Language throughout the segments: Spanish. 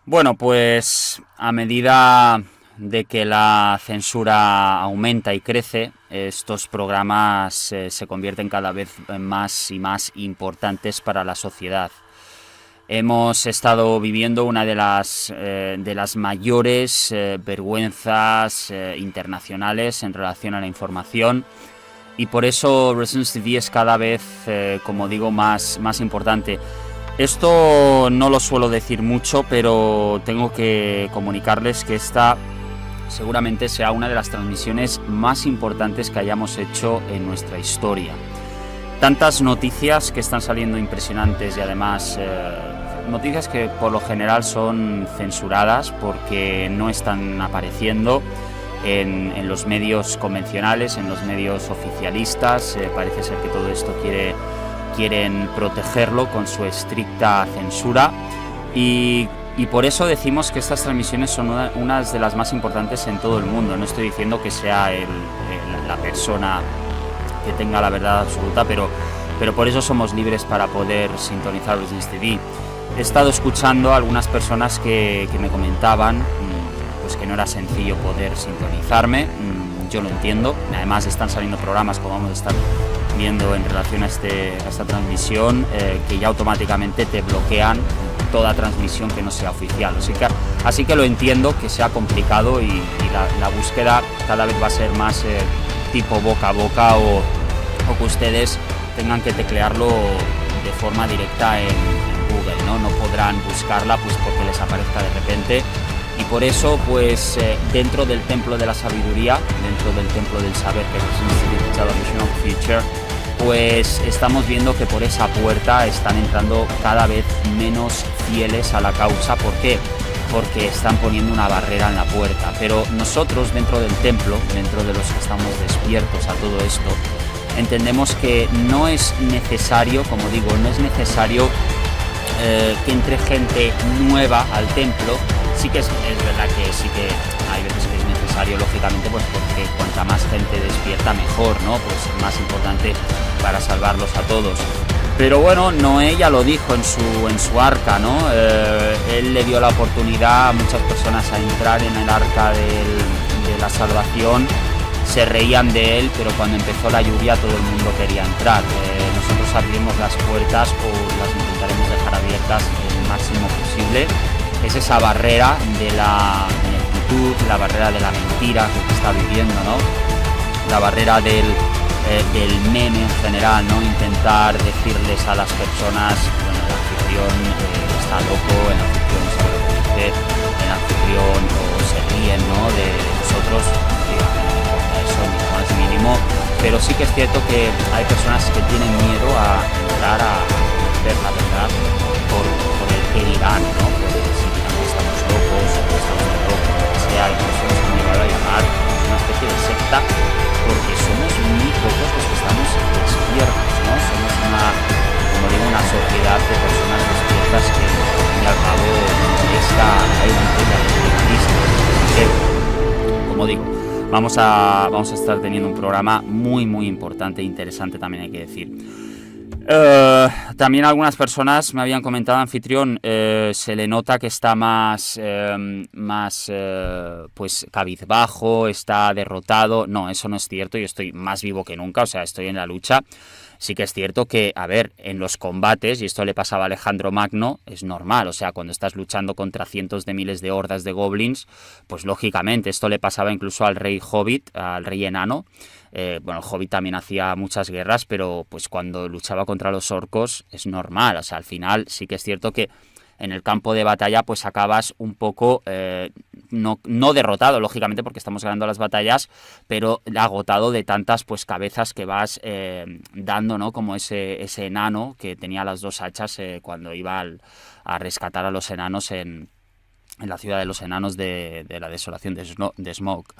Bueno, pues a medida de que la censura aumenta y crece, estos programas se convierten cada vez más y más importantes para la sociedad. Hemos estado viviendo una de las mayores vergüenzas internacionales en relación a la información, y por eso Resistance TV es cada vez, como digo, más importante. Esto no lo suelo decir mucho, pero tengo que comunicarles que esta seguramente sea una de las transmisiones más importantes que hayamos hecho en nuestra historia. Tantas noticias que están saliendo impresionantes, y además noticias que por lo general son censuradas porque no están apareciendo en los medios convencionales, en los medios oficialistas. Parece ser que todo esto quieren protegerlo con su estricta censura, y por eso decimos que estas transmisiones son unas de las más importantes en todo el mundo. No estoy diciendo que sea la persona que tenga la verdad absoluta, pero por eso somos libres para poder sintonizar Resistance TV. He estado escuchando a algunas personas que me comentaban pues que no era sencillo poder sintonizarme. Yo lo entiendo. Además están saliendo programas, como vamos a estar viendo en relación a esta transmisión, que ya automáticamente te bloquean toda transmisión que no sea oficial. Así que lo entiendo, que sea complicado, y la búsqueda cada vez va a ser más tipo boca a boca, o que ustedes tengan que teclearlo de forma directa en Google, ¿no? No podrán buscarla pues porque les aparezca de repente. Y por eso, pues dentro del templo de la sabiduría, dentro del templo del saber, que es el Television of Future, pues estamos viendo que por esa puerta están entrando cada vez menos fieles a la causa. ¿Por qué? Porque están poniendo una barrera en la puerta. Pero nosotros, dentro del templo, dentro de los que estamos despiertos a todo esto, entendemos que no es necesario, como digo, no es necesario que entre gente nueva al templo. Sí que es verdad que sí que hay veces que es necesario, lógicamente, pues porque cuanta más gente despierta mejor, ¿no? Pues es más importante para salvarlos a todos. Pero bueno, Noé ya lo dijo en su arca, ¿no? Él le dio la oportunidad a muchas personas a entrar en el arca de la salvación. Se reían de él, pero cuando empezó la lluvia todo el mundo quería entrar. Nosotros abrimos las puertas, o las intentaremos dejar abiertas el máximo posible. Es esa barrera de la ineptitud, la barrera de la mentira que se está viviendo, ¿no? La barrera del meme en general, ¿no? Intentar decirles a las personas, bueno, el anfitrión está loco, el anfitrión sabe lo que dice, el anfitrión o se ríen, ¿no? de nosotros. Digo, no me importa eso ni lo más mínimo, pero sí que es cierto que hay personas que tienen miedo a entrar a ver la verdad por el que dirán, ¿no? Estamos locos, o estamos locos, lo que sea. Incluso nos han llegado a llamar una especie de secta, porque somos muy pocos los que estamos despiertos, ¿no? Somos como digo, una sociedad de personas despiertas que, al fin y al cabo, hay una entrega de que, como digo, vamos a estar teniendo un programa muy importante e interesante, también hay que decir. También algunas personas me habían comentado, anfitrión, se le nota que está más pues cabizbajo, está derrotado. No, eso no es cierto. Yo estoy más vivo que nunca, o sea, estoy en la lucha. Sí que es cierto que, a ver, en los combates, y esto le pasaba a Alejandro Magno, es normal, o sea, cuando estás luchando contra cientos de miles de hordas de goblins, pues lógicamente esto le pasaba incluso al rey Hobbit, al rey enano. Bueno, el Hobbit también hacía muchas guerras, pero pues cuando luchaba contra los orcos es normal. O sea, al final sí que es cierto que en el campo de batalla pues acabas un poco, no derrotado, lógicamente, porque estamos ganando las batallas, pero agotado de tantas pues cabezas que vas dando, ¿no? Como ese enano que tenía las dos hachas cuando iba a rescatar a los enanos en la ciudad de los enanos de la desolación de Smoke.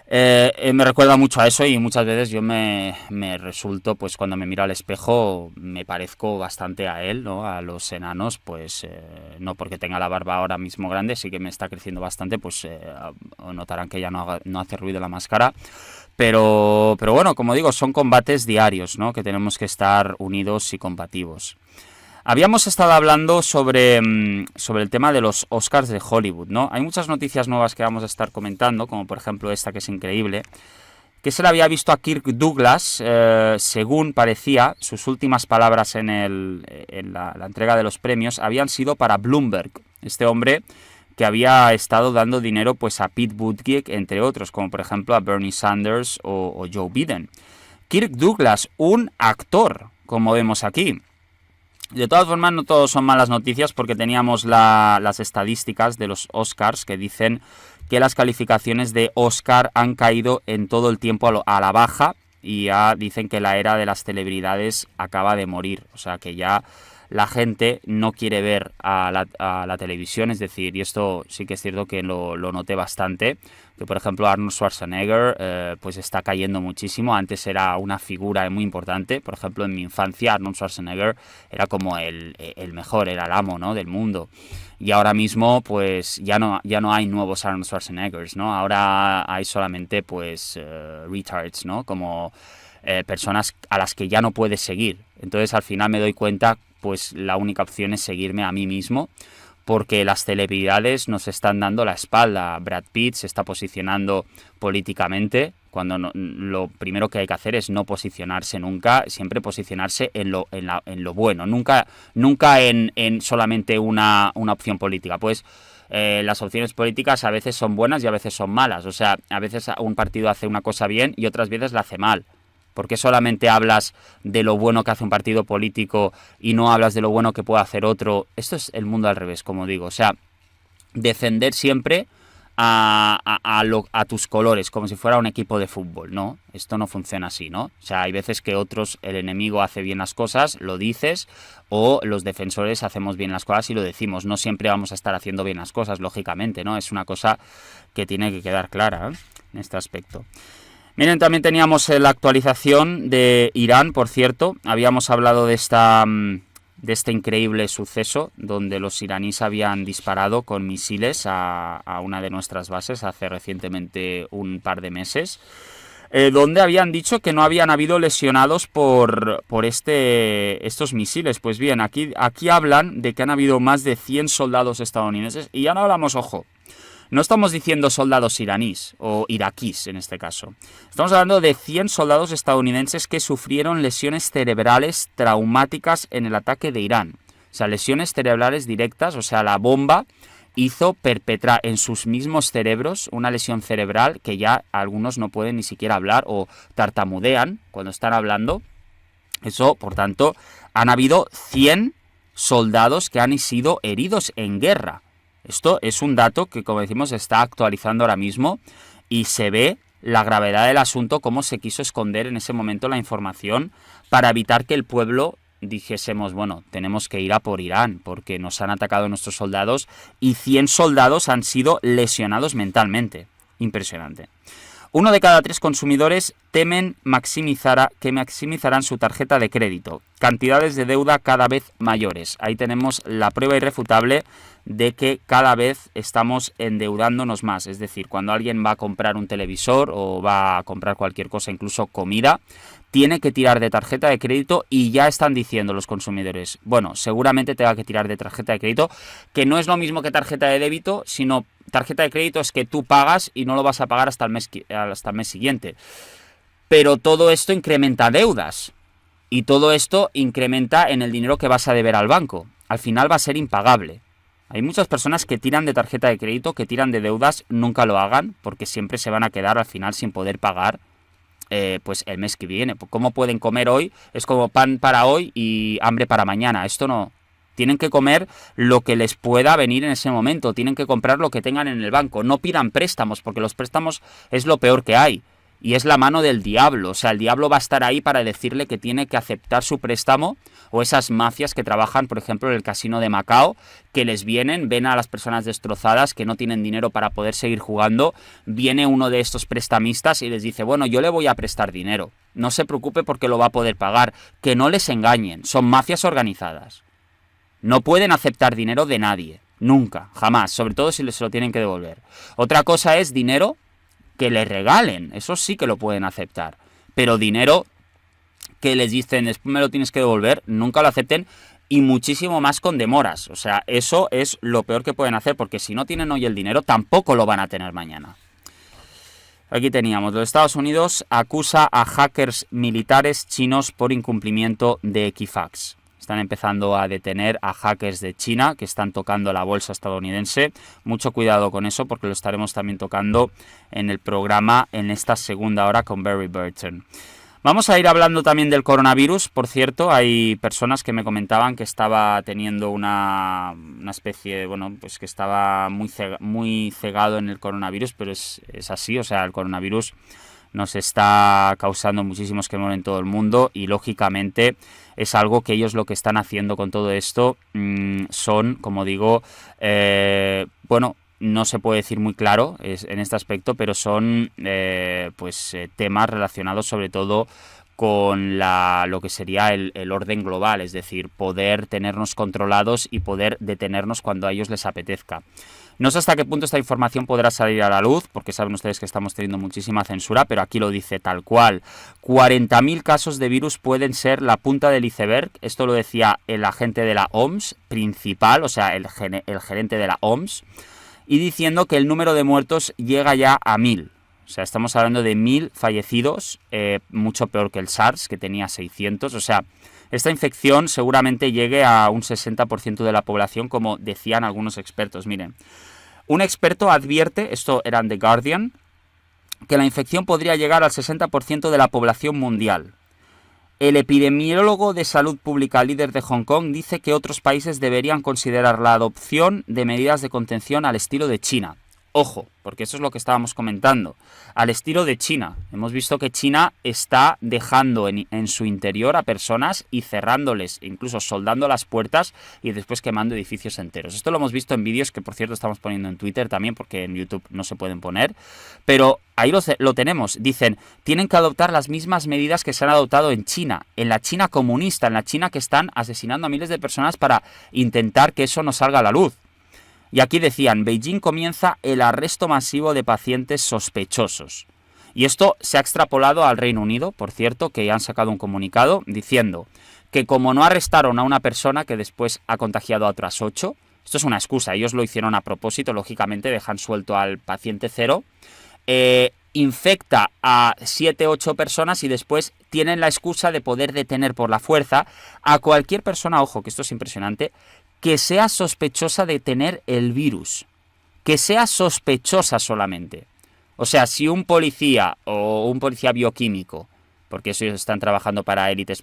Me recuerda mucho a eso, y muchas veces yo me resulto, pues cuando me miro al espejo, me parezco bastante a él, ¿no? A los enanos, pues no porque tenga la barba ahora mismo grande, sí que me está creciendo bastante, pues notarán que ya no hace ruido la máscara. Pero bueno, como digo, son combates diarios, ¿no? Que tenemos que estar unidos y combativos. Habíamos estado hablando sobre el tema de los Oscars de Hollywood, ¿no? Hay muchas noticias nuevas que vamos a estar comentando, como por ejemplo esta que es increíble, que se le había visto a Kirk Douglas, según parecía, sus últimas palabras en la entrega de los premios habían sido para Bloomberg, este hombre que había estado dando dinero pues a Pete Buttigieg, entre otros, como por ejemplo a Bernie Sanders o Joe Biden. Kirk Douglas, un actor, como vemos aquí. De todas formas, no todos son malas noticias porque teníamos las estadísticas de los Oscars que dicen que las calificaciones de Oscar han caído en todo el tiempo a la baja y ya dicen que la era de las celebridades acaba de morir. O sea que ya la gente no quiere ver a la televisión, es decir, y esto sí que es cierto que lo noté bastante, que por ejemplo Arnold Schwarzenegger pues está cayendo muchísimo. Antes era una figura muy importante, por ejemplo en mi infancia Arnold Schwarzenegger era como el mejor, era el amo, ¿no?, del mundo, y ahora mismo pues ya no hay nuevos Arnold Schwarzeneggers, ¿no? Ahora hay solamente pues retards, ¿no?, como personas a las que ya no puedes seguir. Entonces al final me doy cuenta pues la única opción es seguirme a mí mismo, porque las celebridades nos están dando la espalda. Brad Pitt se está posicionando políticamente, cuando lo primero que hay que hacer es no posicionarse nunca, siempre posicionarse en lo bueno, nunca en solamente una opción política. Pues las opciones políticas a veces son buenas y a veces son malas. O sea, a veces un partido hace una cosa bien y otras veces la hace mal. ¿Por qué solamente hablas de lo bueno que hace un partido político y no hablas de lo bueno que puede hacer otro? Esto es el mundo al revés, como digo. O sea, defender siempre a tus colores, como si fuera un equipo de fútbol, ¿no? Esto no funciona así, ¿no? O sea, hay veces que el enemigo hace bien las cosas, lo dices, o los defensores hacemos bien las cosas y lo decimos. No siempre vamos a estar haciendo bien las cosas, lógicamente, ¿no? Es una cosa que tiene que quedar clara, ¿eh?, en este aspecto. Miren, también teníamos la actualización de Irán, por cierto. Habíamos hablado de este increíble suceso donde los iraníes habían disparado con misiles a una de nuestras bases hace recientemente un par de meses, donde habían dicho que no habían habido lesionados por estos misiles. Pues bien, aquí hablan de que han habido más de 100 soldados estadounidenses, y ya no hablamos, ojo, no estamos diciendo soldados iraníes o iraquíes en este caso. Estamos hablando de 100 soldados estadounidenses que sufrieron lesiones cerebrales traumáticas en el ataque de Irán. O sea, lesiones cerebrales directas, o sea, la bomba hizo perpetrar en sus mismos cerebros una lesión cerebral que ya algunos no pueden ni siquiera hablar o tartamudean cuando están hablando. Eso, por tanto, han habido 100 soldados que han sido heridos en guerra. Esto es un dato que, como decimos, se está actualizando ahora mismo y se ve la gravedad del asunto, cómo se quiso esconder en ese momento la información para evitar que el pueblo dijésemos, bueno, tenemos que ir a por Irán porque nos han atacado nuestros soldados, y 100 soldados han sido lesionados mentalmente. Impresionante. 1 de cada 3 consumidores temen que maximizarán su tarjeta de crédito. Cantidades de deuda cada vez mayores. Ahí tenemos la prueba irrefutable de que cada vez estamos endeudándonos más. Es decir, cuando alguien va a comprar un televisor o va a comprar cualquier cosa, incluso comida, tiene que tirar de tarjeta de crédito, y ya están diciendo los consumidores, bueno, seguramente tenga que tirar de tarjeta de crédito, que no es lo mismo que tarjeta de débito, sino tarjeta de crédito es que tú pagas y no lo vas a pagar hasta el mes siguiente. Pero todo esto incrementa deudas y todo esto incrementa en el dinero que vas a deber al banco. Al final va a ser impagable. Hay muchas personas que tiran de tarjeta de crédito, que tiran de deudas, nunca lo hagan porque siempre se van a quedar al final sin poder pagar pues el mes que viene. ¿Cómo pueden comer hoy? Es como pan para hoy y hambre para mañana. Esto no. Tienen que comer lo que les pueda venir en ese momento. Tienen que comprar lo que tengan en el banco. No pidan préstamos, porque los préstamos es lo peor que hay. Y es la mano del diablo. O sea, el diablo va a estar ahí para decirle que tiene que aceptar su préstamo, o esas mafias que trabajan, por ejemplo, en el casino de Macao, que les ven a las personas destrozadas, que no tienen dinero para poder seguir jugando. Viene uno de estos prestamistas y les dice, bueno, yo le voy a prestar dinero. No se preocupe porque lo va a poder pagar. Que no les engañen. Son mafias organizadas. No pueden aceptar dinero de nadie. Nunca, jamás. Sobre todo si se lo tienen que devolver. Otra cosa es dinero que les regalen. Eso sí que lo pueden aceptar. Pero dinero que les dicen, después me lo tienes que devolver, nunca lo acepten. y muchísimo más con demoras. O sea, eso es lo peor que pueden hacer, porque si no tienen hoy el dinero, tampoco lo van a tener mañana. Aquí teníamos, los Estados Unidos acusa a hackers militares chinos por incumplimiento de Equifax. Están empezando a detener a hackers de China que están tocando la bolsa estadounidense. Mucho cuidado con eso, porque lo estaremos también tocando en el programa en esta segunda hora con Barry Burton. Vamos a ir hablando también del coronavirus. Por cierto, hay personas que me comentaban que estaba teniendo una especie, bueno, pues que estaba muy cegado en el coronavirus, pero es así, o sea, el coronavirus nos está causando muchísimos quemores en todo el mundo y lógicamente es algo que ellos lo que están haciendo con todo esto son, como digo, bueno, no se puede decir muy claro en este aspecto, pero son temas relacionados sobre todo con lo que sería el orden global, es decir, poder tenernos controlados y poder detenernos cuando a ellos les apetezca. No sé hasta qué punto esta información podrá salir a la luz, porque saben ustedes que estamos teniendo muchísima censura, pero aquí lo dice tal cual. 40.000 casos de virus pueden ser la punta del iceberg. Esto lo decía el agente de la OMS principal, o sea, el gerente de la OMS, y diciendo que el número de muertos llega ya a 1.000. O sea, estamos hablando de 1.000 fallecidos, mucho peor que el SARS, que tenía 600. O sea, esta infección seguramente llegue a un 60% de la población, como decían algunos expertos. Miren, un experto advierte, esto era en The Guardian, que la infección podría llegar al 60% de la población mundial. El epidemiólogo de salud pública líder de Hong Kong dice que otros países deberían considerar la adopción de medidas de contención al estilo de China. Ojo, porque eso es lo que estábamos comentando. Al estilo de China. Hemos visto que China está dejando en su interior a personas y cerrándoles, incluso soldando las puertas y después quemando edificios enteros. Esto lo hemos visto en vídeos que, por cierto, estamos poniendo en Twitter también, porque en YouTube no se pueden poner. Pero ahí lo tenemos. Dicen, tienen que adoptar las mismas medidas que se han adoptado en China, en la China comunista, en la China que están asesinando a miles de personas para intentar que eso no salga a la luz. Y aquí decían, Beijing comienza el arresto masivo de pacientes sospechosos. Y esto se ha extrapolado al Reino Unido, por cierto, que han sacado un comunicado diciendo que como no arrestaron a una persona que después ha contagiado a otras 8, esto es una excusa, ellos lo hicieron a propósito, lógicamente dejan suelto al paciente 0, infecta a 7, 8 personas y después tienen la excusa de poder detener por la fuerza a cualquier persona, ojo, que esto es impresionante, que sea sospechosa de tener el virus, que sea sospechosa solamente. O sea, si un policía o un policía bioquímico, porque eso ellos están trabajando para élites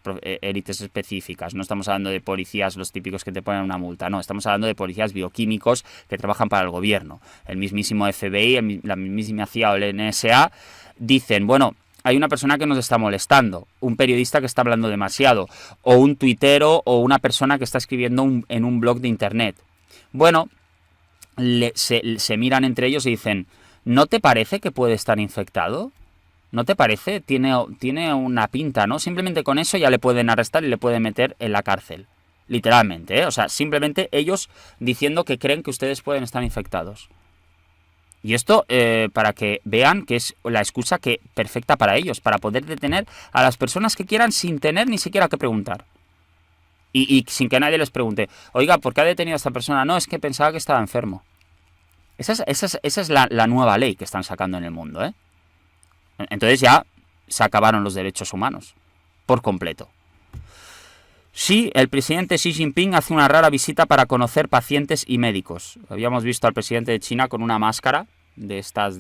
específicas, no estamos hablando de policías los típicos que te ponen una multa, no, estamos hablando de policías bioquímicos que trabajan para el gobierno. El mismísimo FBI, la mismísima CIA o el NSA dicen, bueno, hay una persona que nos está molestando, un periodista que está hablando demasiado, o un tuitero o una persona que está escribiendo en un blog de internet. Bueno, se miran entre ellos y dicen, ¿no te parece que puede estar infectado? ¿No te parece? Tiene una pinta, ¿no? Simplemente con eso ya le pueden arrestar y le pueden meter en la cárcel. Literalmente, ¿eh? O sea, simplemente ellos diciendo que creen que ustedes pueden estar infectados. Y esto para que vean que es la excusa perfecta para ellos, para poder detener a las personas que quieran sin tener ni siquiera que preguntar. Y sin que nadie les pregunte, oiga, ¿por qué ha detenido a esta persona? No, es que pensaba que estaba enfermo. Esa es la nueva ley que están sacando en el mundo, ¿eh? Entonces ya se acabaron los derechos humanos, por completo. Sí, el presidente Xi Jinping hace una rara visita para conocer pacientes y médicos. Habíamos visto al presidente de China con una máscara de estas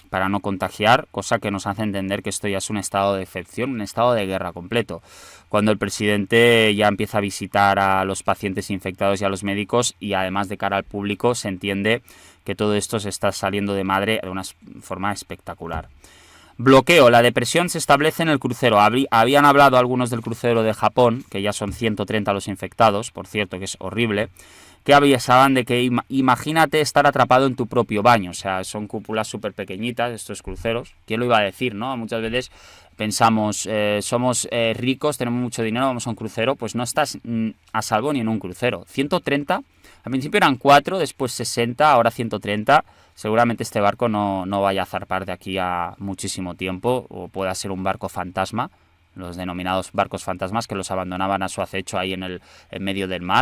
para no contagiar, cosa que nos hace entender que esto ya es un estado de excepción, un estado de guerra completo. Cuando el presidente ya empieza a visitar a los pacientes infectados y a los médicos y además de cara al público, se entiende que todo esto se está saliendo de madre de una forma espectacular. Bloqueo. La depresión se establece en el crucero. Habían hablado algunos del crucero de Japón, que ya son 130 los infectados, por cierto, que es horrible, que avisaban de que imagínate estar atrapado en tu propio baño. O sea, son cúpulas súper pequeñitas estos cruceros. ¿Quién lo iba a decir, no? Muchas veces pensamos, somos ricos, tenemos mucho dinero, vamos a un crucero. Pues no estás a salvo ni en un crucero. 130, al principio eran 4, después 60, ahora 130. Seguramente este barco no vaya a zarpar de aquí a muchísimo tiempo, o pueda ser un barco fantasma, los denominados barcos fantasmas, que los abandonaban a su acecho ahí en medio del mar.